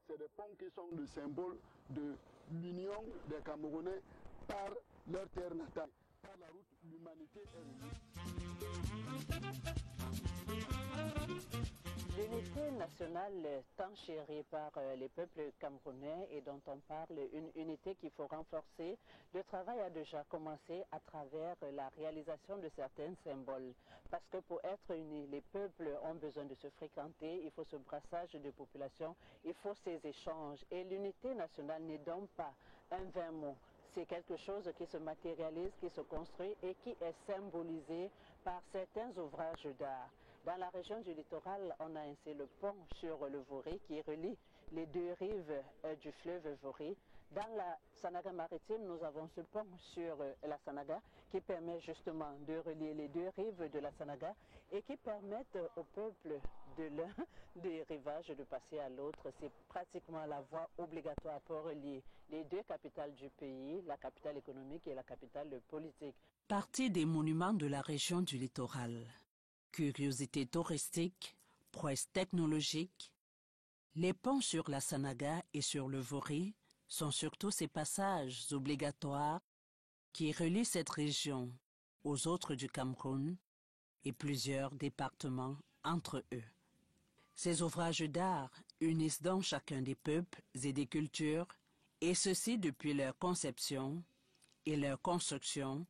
C'est des ponts qui sont le symbole de l'union des Camerounais par leur terre natale. Par la route, l'humanité est unie. L'unité nationale tant chérie par les peuples camerounais et dont on parle, une unité qu'il faut renforcer, le travail a déjà commencé à travers la réalisation de certains symboles. Parce que pour être unis, les peuples ont besoin de se fréquenter, il faut ce brassage de population, il faut ces échanges. Et l'unité nationale n'est donc pas un vain mot. C'est quelque chose qui se matérialise, qui se construit et qui est symbolisé par certains ouvrages d'art. Dans la région du littoral, on a ainsi le pont sur le Voré qui relie les deux rives du fleuve Voré. Dans la Sanaga maritime, nous avons ce pont sur la Sanaga qui permet justement de relier les deux rives de la Sanaga et qui permettent au peuple de l'un des rivages de passer à l'autre. C'est pratiquement la voie obligatoire pour relier les deux capitales du pays, la capitale économique et la capitale politique. Partie des monuments de la région du littoral. Curiosité touristique, prouesse technologique, les ponts sur la Sanaga et sur le Voré sont surtout ces passages obligatoires qui relient cette région aux autres du Cameroun et plusieurs départements entre eux. Ces ouvrages d'art unissent donc chacun des peuples et des cultures, et ceci depuis leur conception et leur construction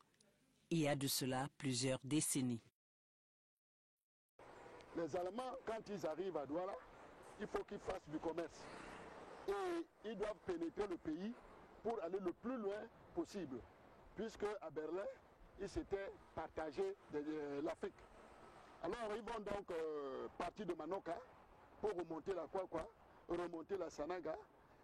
il y a de cela plusieurs décennies. Les Allemands, quand ils arrivent à Douala, il faut qu'ils fassent du commerce. Et ils doivent pénétrer le pays pour aller le plus loin possible. Puisque à Berlin, ils s'étaient partagés l'Afrique. Alors ils vont donc partir de Manoka pour remonter la Kwakwa, remonter la Sanaga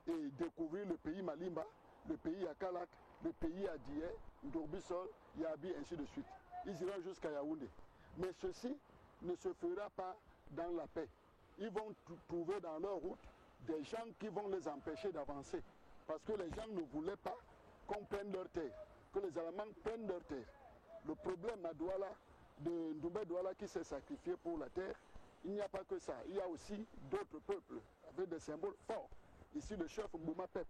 et découvrir le pays Malimba, le pays Akalak, le pays Adie, Ndourbissol, Yabi, ainsi de suite. Ils iront jusqu'à Yaoundé. Mais ceci ne se fera pas dans la paix. Ils vont trouver dans leur route des gens qui vont les empêcher d'avancer. Parce que les gens ne voulaient pas qu'on prenne leur terre, que les Allemands prennent leur terre. Le problème à Douala, de Ndoubé Douala qui s'est sacrifié pour la terre, il n'y a pas que ça. Il y a aussi d'autres peuples avec des symboles forts. Ici, le chef Mbouma Pep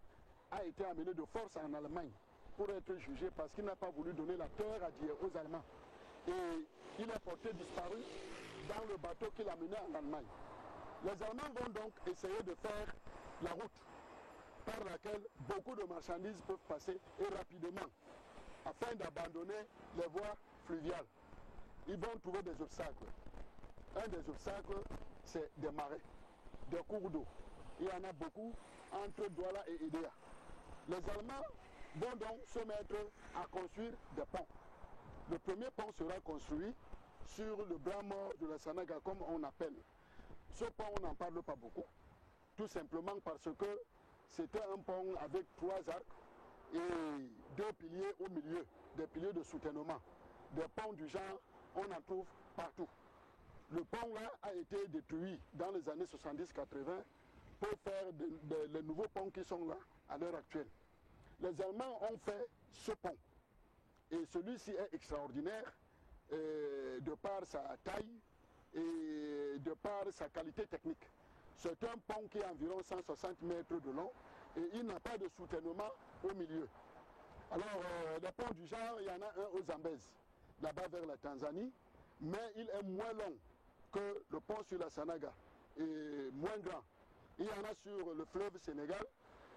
a été amené de force en Allemagne pour être jugé parce qu'il n'a pas voulu donner la terre aux Allemands. Et il est porté disparu dans le bateau qu'il a mené en Allemagne. Les Allemands vont donc essayer de faire la route par laquelle beaucoup de marchandises peuvent passer et rapidement, afin d'abandonner les voies fluviales. Ils vont trouver des obstacles. Un des obstacles, c'est des marais, des cours d'eau. Il y en a beaucoup entre Douala et Idéa. Les Allemands vont donc se mettre à construire des ponts. Le premier pont sera construit sur le bras mort de la Sanaga, comme on appelle. Ce pont, on n'en parle pas beaucoup, tout simplement parce que c'était un pont avec 3 arcs et 2 piliers au milieu, des piliers de soutènement. Des ponts du genre, on en trouve partout. Le pont-là a été détruit dans les années 70-80 pour faire les nouveaux ponts qui sont là à l'heure actuelle. Les Allemands ont fait ce pont. Et celui-ci est extraordinaire de par sa taille et de par sa qualité technique. C'est un pont qui est environ 160 mètres de long et il n'a pas de soutènement au milieu. Alors, les ponts du genre, il y en a un au Zambèze, là-bas vers la Tanzanie, mais il est moins long que le pont sur la Sanaga et moins grand. Il y en a sur le fleuve Sénégal,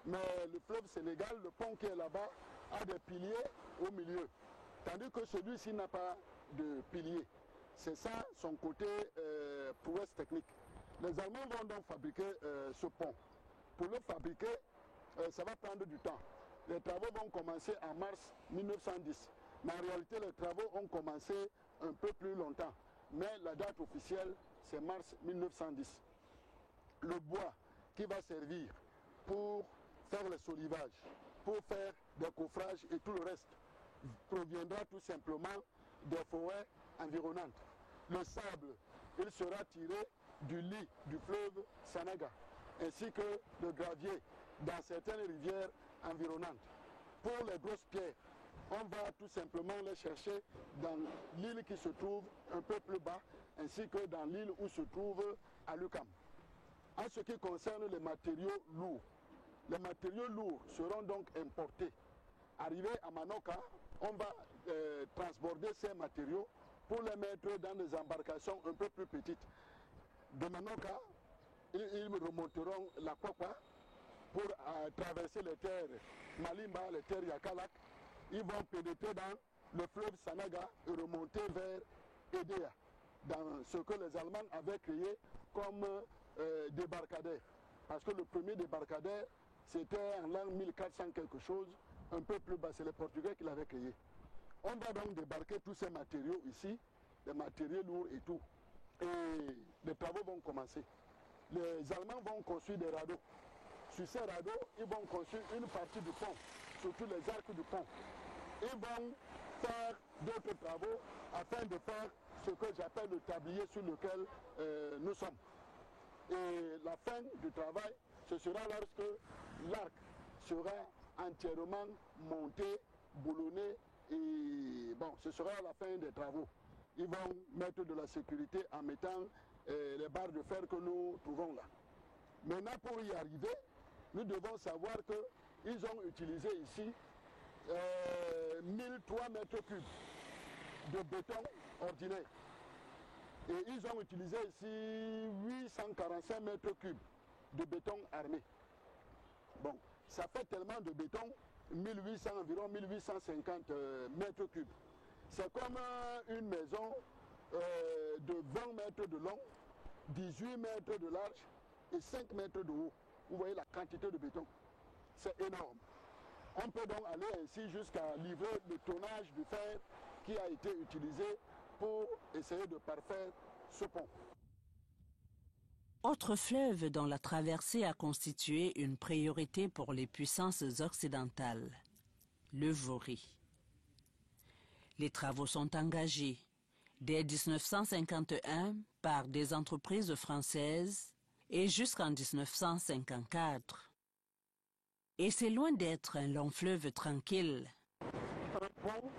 mais le fleuve Sénégal, le pont qui est là-bas, a des piliers au milieu, tandis que celui-ci n'a pas de piliers. C'est ça son côté prouesse technique. Les Allemands vont donc fabriquer ce pont. Pour le fabriquer, ça va prendre du temps. Les travaux vont commencer en mars 1910. Mais en réalité, les travaux ont commencé un peu plus longtemps. Mais la date officielle, c'est mars 1910. le bois qui va servir pour faire le solivage, pour faire des coffrages et tout le reste, proviendra tout simplement des forêts environnantes. Le sable, il sera tiré du lit du fleuve Sanaga, ainsi que le gravier dans certaines rivières environnantes. Pour les grosses pierres, on va tout simplement les chercher dans l'île qui se trouve un peu plus bas, ainsi que dans l'île où se trouve Alukam. En ce qui concerne les matériaux lourds, les matériaux lourds seront donc importés. Arrivés à Manoka, on va transborder ces matériaux pour les mettre dans des embarcations un peu plus petites. De Manoka, ils remonteront la Kwakwa pour traverser les terres Malimba, les terres Yakalak. Ils vont pénétrer dans le fleuve Sanaga et remonter vers Edea, dans ce que les Allemands avaient créé comme débarcadère. Parce que le premier débarcadère, c'était en l'an 1400 quelque chose, un peu plus bas, c'est les Portugais qui l'avaient créé. On va donc débarquer tous ces matériaux ici, les matériaux lourds et tout. Et les travaux vont commencer. Les Allemands vont construire des radeaux. Sur ces radeaux, ils vont construire une partie du pont, surtout les arcs du pont. Ils vont faire d'autres travaux afin de faire ce que j'appelle le tablier sur lequel nous sommes. Et la fin du travail, ce sera lorsque l'arc sera entièrement monté, boulonné, et bon, ce sera la fin des travaux. Ils vont mettre de la sécurité en mettant les barres de fer que nous trouvons là. Maintenant, pour y arriver, nous devons savoir qu'ils ont utilisé ici 1003 mètres cubes de béton ordinaire. Et ils ont utilisé ici 845 mètres cubes de béton armé. Bon, ça fait tellement de béton, environ 1850 mètres cubes. C'est comme une maison de 20 mètres de long, 18 mètres de large et 5 mètres de haut. Vous voyez la quantité de béton. C'est énorme. On peut donc aller ainsi jusqu'à livrer le tonnage du fer qui a été utilisé pour essayer de parfaire ce pont. Autre fleuve dont la traversée a constitué une priorité pour les puissances occidentales, le Vori. Les travaux sont engagés dès 1951 par des entreprises françaises et jusqu'en 1954. Et c'est loin d'être un long fleuve tranquille. Un pont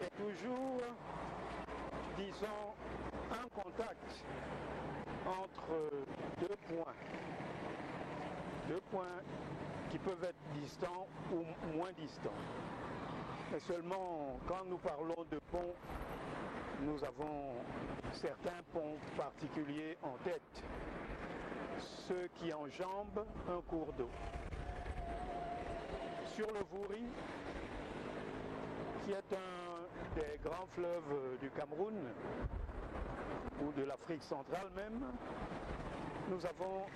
est toujours, disons, un contact entre deux points qui peuvent être distants ou moins distants. Mais seulement quand nous parlons de pont, nous avons certains ponts particuliers en tête, ceux qui enjambent un cours d'eau. Sur le Vouri, qui est un des grands fleuves du Cameroun, ou de l'Afrique centrale même, nous avons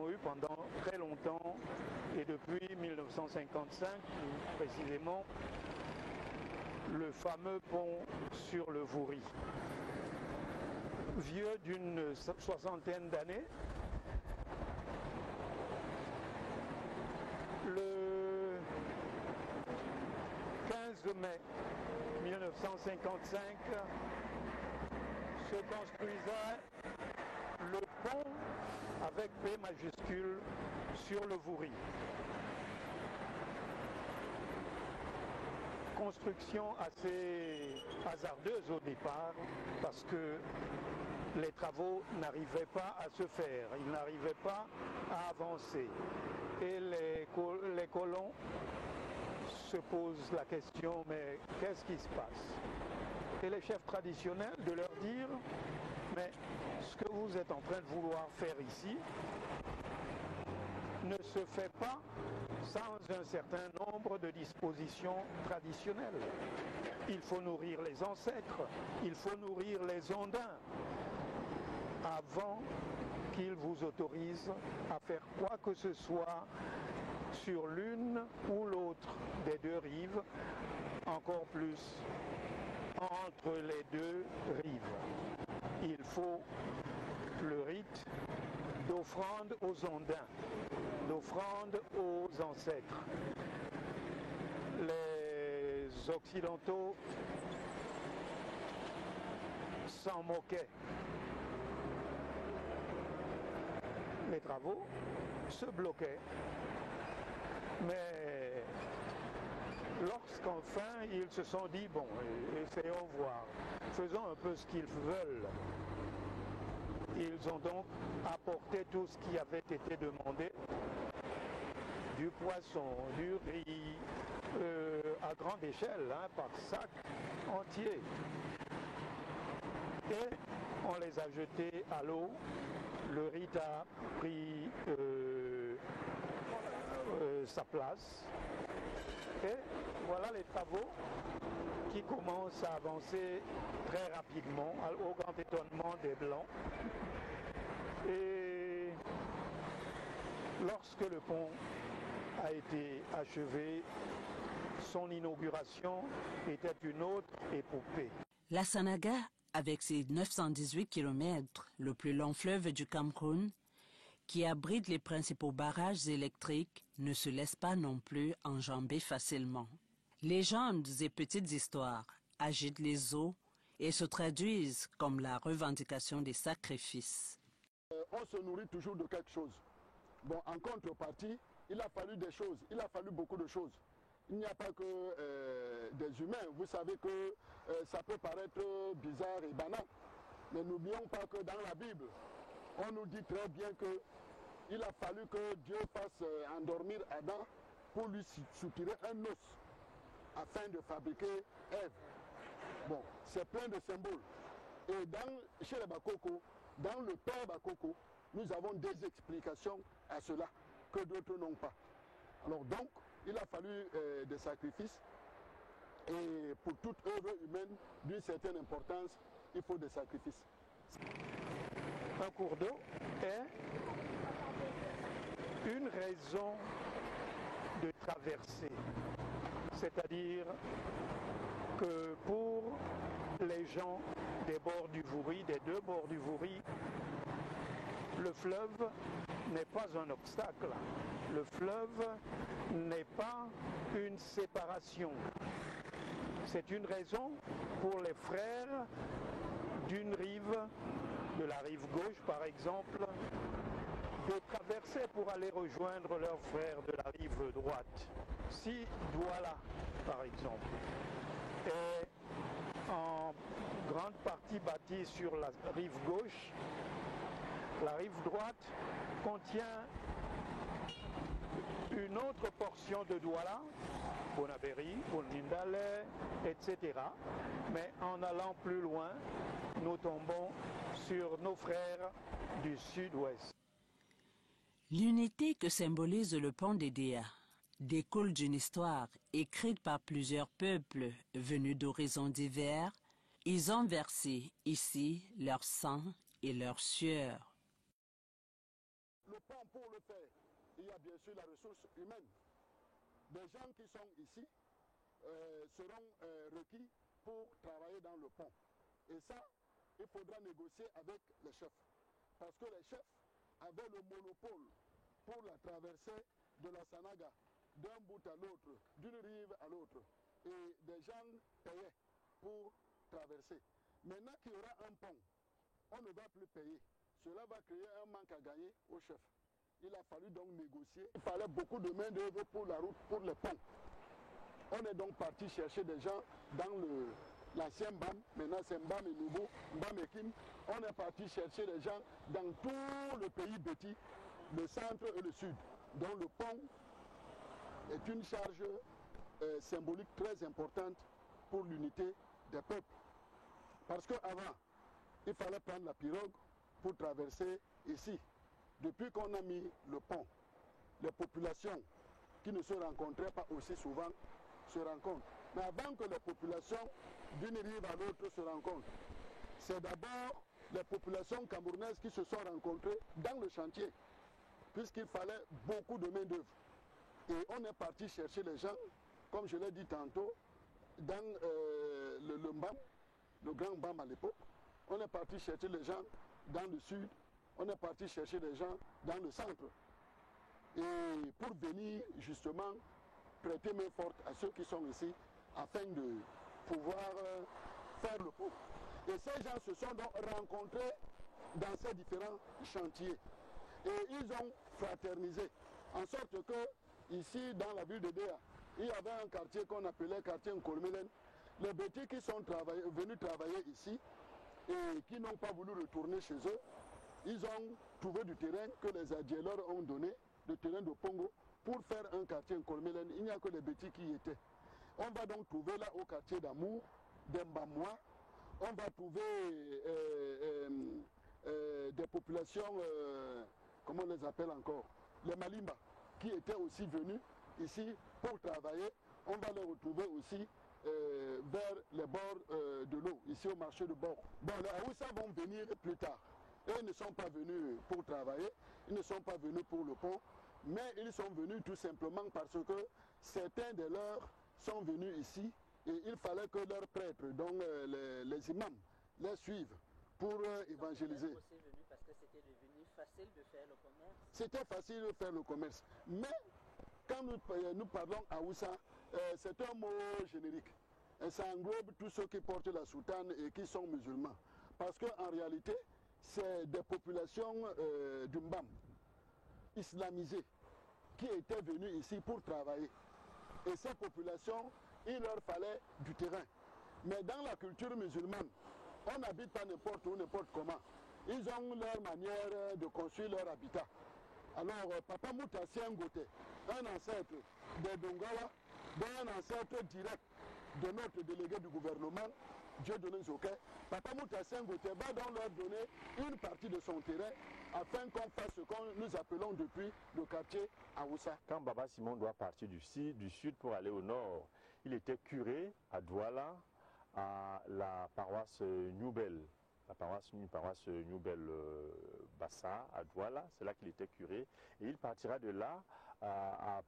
eu pendant très longtemps, et depuis 1955 précisément, le fameux pont sur le Vouri, vieux d'une soixantaine d'années. Le 15 mai 1955 se construisait le pont avec P majuscule sur le Vouri. Construction assez hasardeuse au départ parce que les travaux n'arrivaient pas à se faire, ils n'arrivaient pas à avancer. Et les colons se posent la question, mais qu'est-ce qui se passe? Et les chefs traditionnels de leur dire, mais ce que vous êtes en train de vouloir faire ici ne se fait pas sans un certain nombre de dispositions traditionnelles. Il faut nourrir les ancêtres, il faut nourrir les ondins avant qu'ils vous autorisent à faire quoi que ce soit sur l'une ou l'autre des deux rives, encore plus entre les deux rives. il faut le rite d'offrande aux ondins, d'offrande aux ancêtres. Les Occidentaux s'en moquaient. Les travaux se bloquaient. Mais lorsqu'enfin ils se sont dit, bon, essayons voir, faisons un peu ce qu'ils veulent. Ils ont donc apporté tout ce qui avait été demandé, du poisson, du riz, à grande échelle, hein, par sac entier. Et on les a jetés à l'eau. Le rite a pris sa place. Et voilà les travaux qui commencent à avancer très rapidement, au grand étonnement des Blancs. Et lorsque le pont a été achevé, son inauguration était une autre épopée. La Sanaga, avec ses 918 km, le plus long fleuve du Cameroun, qui abrite les principaux barrages électriques, ne se laisse pas non plus enjamber facilement. Légendes et petites histoires agitent les eaux et se traduisent comme la revendication des sacrifices. On se nourrit toujours de quelque chose. Bon, en contrepartie, il a fallu des choses, il a fallu beaucoup de choses. Il n'y a pas que des humains. Vous savez que ça peut paraître bizarre et banal. Mais n'oublions pas que dans la Bible, on nous dit très bien qu'il a fallu que Dieu fasse endormir Adam pour lui soutirer un os afin de fabriquer Ève. Bon, c'est plein de symboles. Et chez les Bakoko, dans le père Bakoko, nous avons des explications à cela que d'autres n'ont pas. Alors donc, il a fallu des sacrifices. Et pour toute œuvre humaine d'une certaine importance, il faut des sacrifices. Un cours d'eau est une raison de traverser. C'est-à-dire que pour les gens des bords du Vouri, des deux bords du Vouri, le fleuve n'est pas un obstacle. Le fleuve n'est pas une séparation. C'est une raison pour les frères d'une rive, de la rive gauche par exemple, de traverser pour aller rejoindre leurs frères de la rive droite. Si Douala, par exemple, est en grande partie bâtie sur la rive gauche, la rive droite contient une autre portion de Douala, Bonaberi, Bonindale, etc. Mais en allant plus loin, nous tombons sur nos frères du sud-ouest. L'unité que symbolise le pont d'Edea découle d'une histoire écrite par plusieurs peuples venus d'horizons divers. Ils ont versé ici leur sang et leur sueur. Le pont, pour le faire, il y a bien sûr la ressource humaine. Des gens qui sont ici seront requis pour travailler dans le pont. Et ça, il faudra négocier avec les chefs. Parce que les chefs avaient le monopole pour la traversée de la Sanaga, d'un bout à l'autre, d'une rive à l'autre. Et des gens payaient pour traverser. Maintenant qu'il y aura un pont, on ne va plus payer. Cela va créer un manque à gagner aux chefs. Il a fallu donc négocier. Il fallait beaucoup de main-d'œuvre pour la route, pour les ponts. On est donc parti chercher des gens dans l'ancien Mbam, maintenant c'est Mbam et Nouveau, Mbam et Kim. On est parti chercher des gens dans tout le pays Béti, le centre et le sud. Donc le pont est une charge symbolique très importante pour l'unité des peuples. Parce qu'avant, il fallait prendre la pirogue pour traverser ici. Depuis qu'on a mis le pont, les populations qui ne se rencontraient pas aussi souvent se rencontrent. Mais avant que les populations d'une rive à l'autre se rencontrent, c'est d'abord les populations camerounaises qui se sont rencontrées dans le chantier, puisqu'il fallait beaucoup de main-d'œuvre. Et on est parti chercher les gens, comme je l'ai dit tantôt, dans le Mbam, le grand Mbam à l'époque, on est parti chercher les gens dans le sud, on est parti chercher les gens dans le centre. Et pour venir justement prêter main forte à ceux qui sont ici afin de pouvoir faire le pont. Et ces gens se sont donc rencontrés dans ces différents chantiers. Et ils ont fraternisé, en sorte que ici dans la ville de Déa, il y avait un quartier qu'on appelait quartier Nkolmelen. Les Bétis qui sont venus travailler ici et qui n'ont pas voulu retourner chez eux, ils ont trouvé du terrain que les Adjies leur ont donné, le terrain de Pongo, pour faire un quartier Nkolmelen. Il n'y a que les Bétis qui y étaient. On va donc trouver là au quartier d'Amour, d'Embamois, on va trouver des populations, comment on les appelle encore, les Malimba, qui étaient aussi venus ici pour travailler. On va les retrouver aussi vers les bords de l'eau, ici au marché de bord. Bon, les Haoussa vont venir plus tard. Eux ne sont pas venus pour travailler, ils ne sont pas venus pour le pont, mais ils sont venus tout simplement parce que certains de leurs sont venus ici et il fallait que leurs prêtres, donc les imams, les suivent pour évangéliser. Vous êtes aussi venu parce que c'était devenu facile de faire le commerce. C'était facile de faire le commerce, mais quand nous parlons Haoussa, c'est un mot générique. Et ça englobe tous ceux qui portent la soutane et qui sont musulmans. Parce qu'en réalité, c'est des populations du Mbam, islamisées, qui étaient venues ici pour travailler. Et ces populations, il leur fallait du terrain. Mais dans la culture musulmane, on n'habite pas n'importe où, n'importe comment. Ils ont leur manière de construire leur habitat. Alors, Papa Mouta Siangote, un ancêtre des Dongawa, un ancêtre direct de notre délégué du gouvernement, Dieudonné Zoké, Papa Mouta Siangote va donc leur donner une partie de son terrain afin qu'on fasse ce que nous appelons depuis le quartier Haoussa. Quand Baba Simon doit partir du sud pour aller au nord, il était curé à Douala, à la paroisse Noubel. La paroisse Noubel Bassa à Douala, c'est là qu'il était curé. Et il partira de là à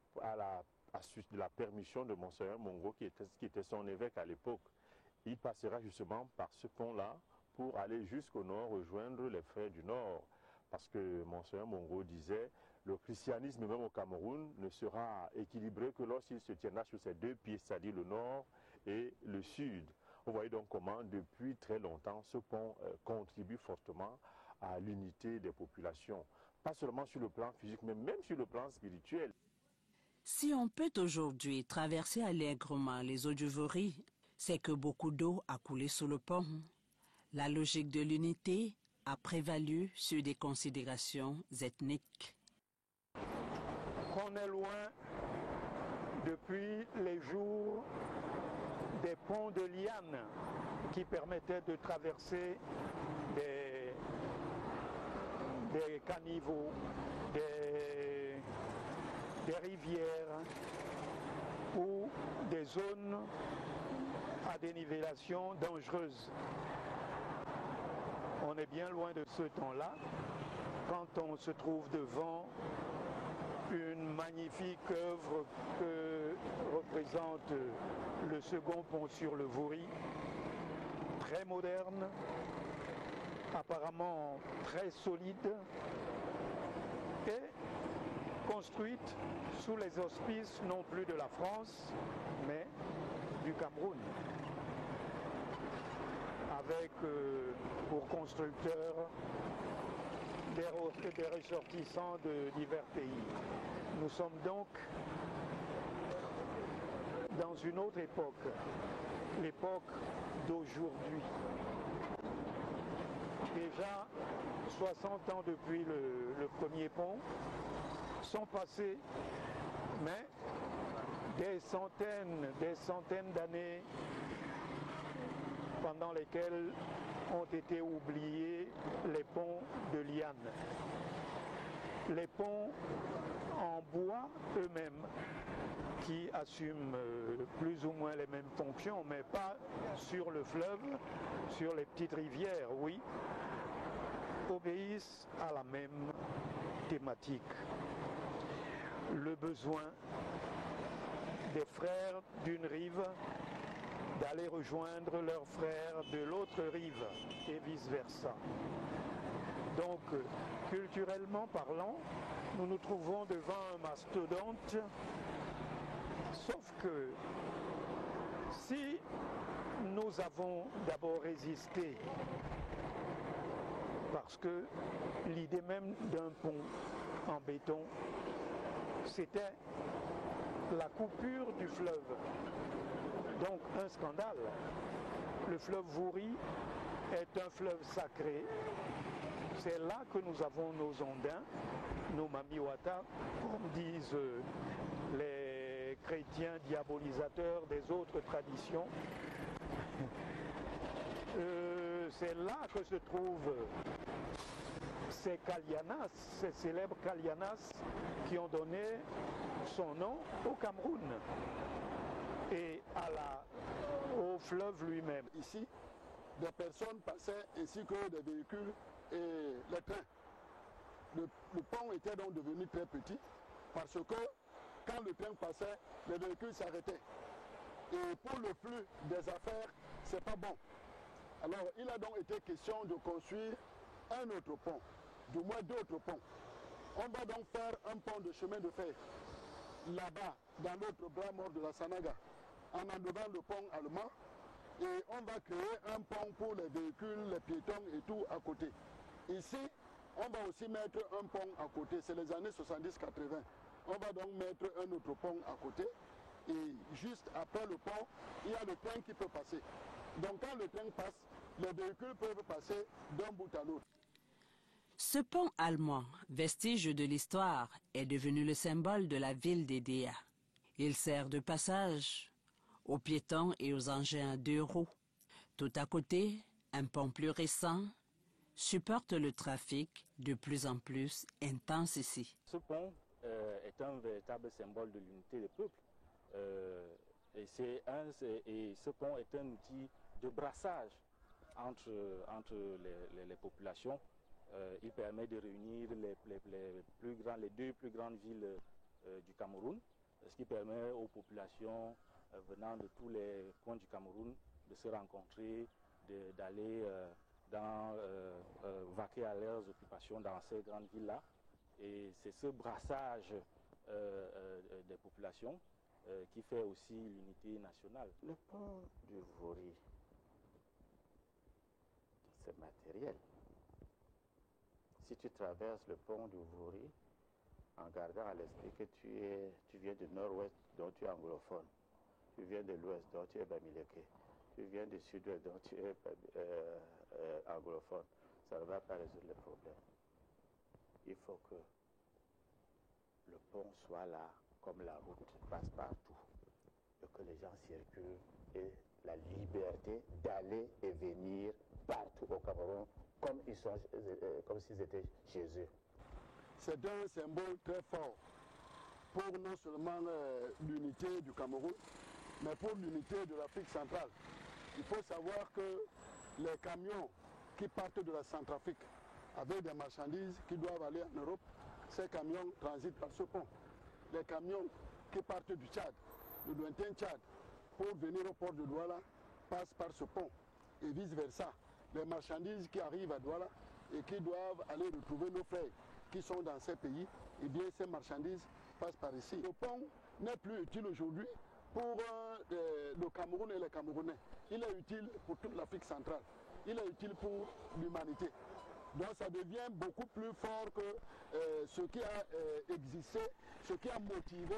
suite de la permission de Monseigneur Mongo, qui était son évêque à l'époque. Il passera justement par ce pont-là pour aller jusqu'au nord, rejoindre les frères du nord. Parce que Monseigneur Mongo disait, le christianisme même au Cameroun ne sera équilibré que lorsqu'il se tiendra sur ses deux pieds, c'est-à-dire le nord et le sud. Vous voyez donc comment, depuis très longtemps, ce pont contribue fortement à l'unité des populations. Pas seulement sur le plan physique, mais même sur le plan spirituel. Si on peut aujourd'hui traverser allègrement les eaux du Vori, c'est que beaucoup d'eau a coulé sous le pont. La logique de l'unité a prévalu sur des considérations ethniques. Qu'on est loin depuis les jours des ponts de lianes qui permettaient de traverser des caniveaux, des rivières ou des zones à dénivellation dangereuses. On est bien loin de ce temps-là quand on se trouve devant une magnifique œuvre que représente le second pont sur le Vori, très moderne, apparemment très solide et construite sous les auspices non plus de la France, mais du Cameroun, avec pour constructeurs des ressortissants de divers pays. Nous sommes donc dans une autre époque, l'époque d'aujourd'hui. Déjà 60 ans depuis le premier pont sont passés, mais des centaines d'années pendant lesquelles ont été oubliés les ponts de liane. Les ponts en bois eux-mêmes, qui assument plus ou moins les mêmes fonctions, mais pas sur le fleuve, sur les petites rivières, oui, obéissent à la même thématique. Le besoin des frères d'une rive d'aller rejoindre leurs frères de l'autre rive et vice-versa. Donc, culturellement parlant, nous nous trouvons devant un mastodonte, sauf que si nous avons d'abord résisté, parce que l'idée même d'un pont en béton, c'était la coupure du fleuve. Donc un scandale. Le fleuve Vouri est un fleuve sacré. C'est là que nous avons nos ondins, nos mamiwata, comme disent les chrétiens diabolisateurs des autres traditions. C'est là que se trouvent ces Kalianas, ces célèbres Kalianas qui ont donné son nom au Cameroun et au fleuve lui-même. Ici, des personnes passaient ainsi que des véhicules et les trains. Le pont était donc devenu très petit parce que quand le train passait, les véhicules s'arrêtaient. Et pour le flux des affaires, c'est pas bon. Alors, il a donc été question de construire un autre pont, du moins d'autres ponts. On va donc faire un pont de chemin de fer là-bas, dans l'autre bras mort de la Sanaga, en enlevant le pont allemand, et on va créer un pont pour les véhicules, les piétons et tout à côté. Ici, on va aussi mettre un pont à côté, c'est les années 70-80. On va donc mettre un autre pont à côté, et juste après le pont, il y a le train qui peut passer. Donc quand le train passe, les véhicules peuvent passer d'un bout à l'autre. Ce pont allemand, vestige de l'histoire, est devenu le symbole de la ville d'Edea. Il sert de passage aux piétons et aux engins à 2 roues. Tout à côté, un pont plus récent supporte le trafic de plus en plus intense ici. Ce pont est un véritable symbole de l'unité des peuples. Et ce pont est un outil de brassage entre les populations. Il permet de réunir les 2 plus grandes villes du Cameroun, ce qui permet aux populations venant de tous les coins du Cameroun de se rencontrer, d'aller vaquer à leurs occupations dans ces grandes villes-là. Et c'est ce brassage des populations qui fait aussi l'unité nationale. Le pont du Vouri, c'est matériel. Si tu traverses le pont du Vouri en gardant à l'esprit que tu viens du nord-ouest, donc tu es anglophone, tu viens de l'ouest, donc tu es bamileke, tu viens du sud-ouest, donc tu es anglophone, ça ne va pas résoudre le problème. Il faut que le pont soit là, comme la route passe partout, et que les gens circulent et la liberté d'aller et venir partout au Cameroun, comme s'ils étaient chez eux. C'est un symbole très fort pour non seulement l'unité du Cameroun, mais pour l'unité de l'Afrique centrale. Il faut savoir que les camions qui partent de la Centrafrique avec des marchandises qui doivent aller en Europe, ces camions transitent par ce pont. Les camions qui partent du Tchad, du lointain Tchad, pour venir au port de Douala, passent par ce pont et vice-versa. Les marchandises qui arrivent à Douala et qui doivent aller retrouver nos frères qui sont dans ces pays, eh bien ces marchandises passent par ici. Le pont n'est plus utile aujourd'hui pour le Cameroun et les Camerounais. Il est utile pour toute l'Afrique centrale. Il est utile pour l'humanité. Donc ça devient beaucoup plus fort que ce qui a existé, ce qui a motivé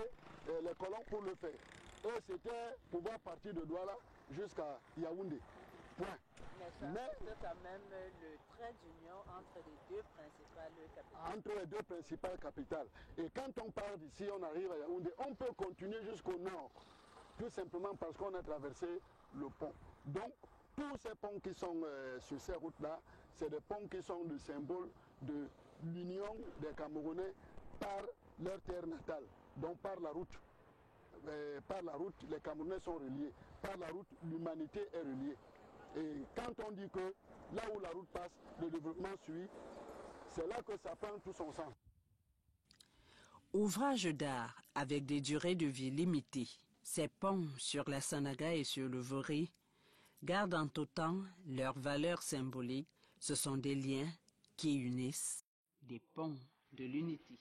les colons pour le faire. Eux, c'était pouvoir partir de Douala jusqu'à Yaoundé. Point. Mais c'est quand même le trait d'union entre les 2 principales capitales. Entre les 2 principales capitales. Et quand on part d'ici, on arrive à Yaoundé, on peut continuer jusqu'au nord. Tout simplement parce qu'on a traversé le pont. Donc, tous ces ponts qui sont sur ces routes-là, c'est des ponts qui sont le symbole de l'union des Camerounais par leur terre natale. Donc par la route. Par la route, les Camerounais sont reliés. Par la route, l'humanité est reliée. Et quand on dit que là où la route passe, le développement suit, c'est là que ça prend tout son sens. Ouvrage d'art avec des durées de vie limitées, Ces ponts sur la Sanaga et sur le Vori gardent en tout temps leur valeur symbolique. Ce sont des liens qui unissent, des ponts de l'unité.